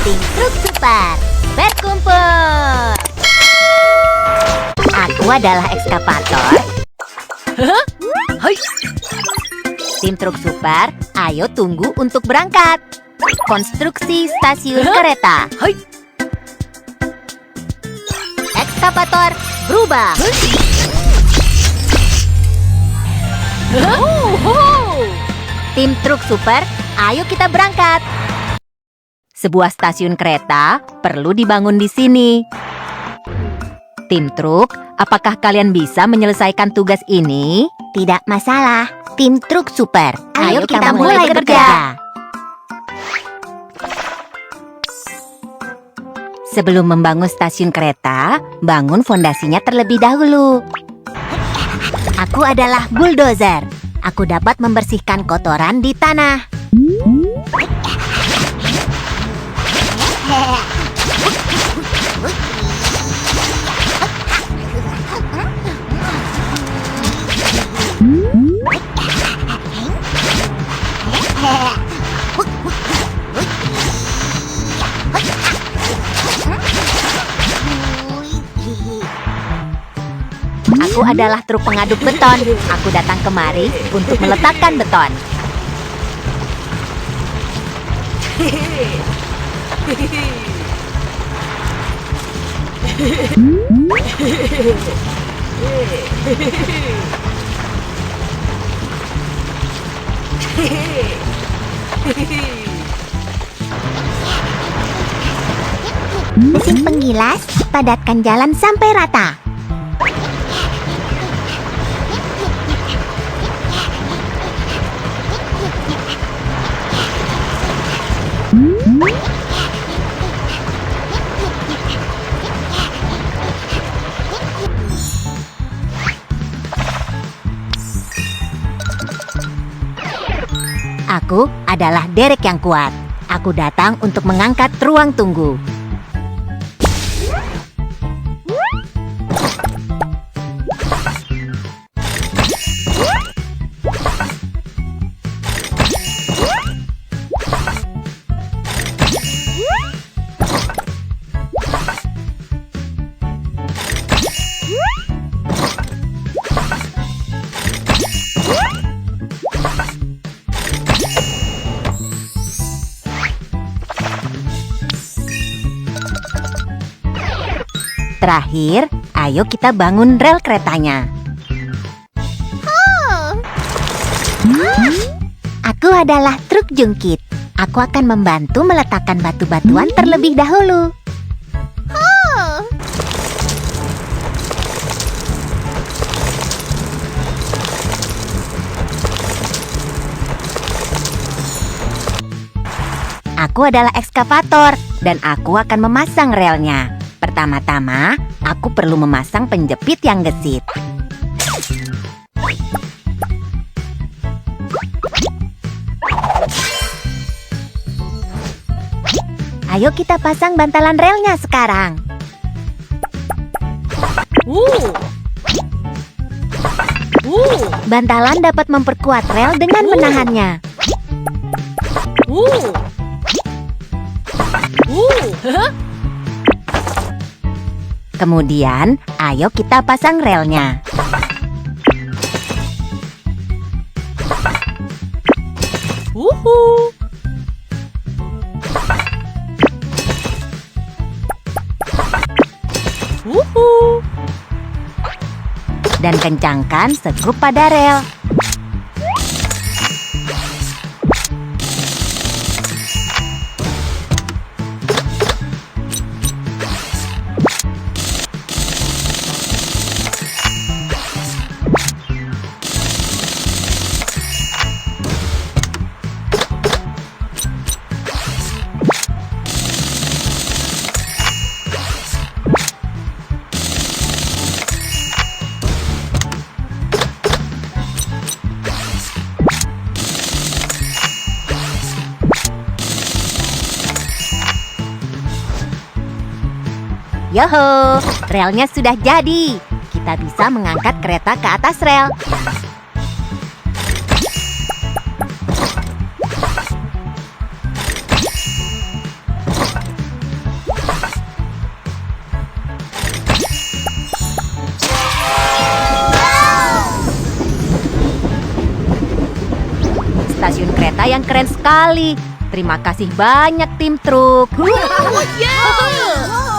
Tim Truk Super berkumpul. Aku adalah ekskavator. Hai. Tim Truk Super, ayo tunggu untuk berangkat. Konstruksi stasiun kereta. Hai. Ekskavator berubah. Tim Truk Super, ayo kita berangkat. Sebuah stasiun kereta perlu dibangun di sini. Tim Truk, apakah kalian bisa menyelesaikan tugas ini? Tidak masalah. Tim Truk Super, ayo kita mulai bekerja. Sebelum membangun stasiun kereta, bangun fondasinya terlebih dahulu. Aku adalah bulldozer. Aku dapat membersihkan kotoran di tanah. Aku adalah truk pengaduk beton. Aku datang kemari untuk meletakkan beton. Mesin penggilas, padatkan jalan sampai rata. Aku adalah derek yang kuat. Aku datang untuk mengangkat ruang tunggu. Terakhir, ayo kita bangun rel keretanya. Aku adalah truk jungkit. Aku akan membantu meletakkan batu-batuan terlebih dahulu. Aku adalah ekskavator dan aku akan memasang relnya. Pertama-tama, aku perlu memasang penjepit yang gesit. Ayo kita pasang bantalan relnya sekarang. Bantalan dapat memperkuat rel dengan menahannya. Kemudian, ayo kita pasang relnya. Dan kencangkan skrup pada rel. Yoho, relnya sudah jadi. Kita bisa mengangkat kereta ke atas rel. stasiun kereta yang keren sekali. Terima kasih banyak tim truk. Oh, yeah!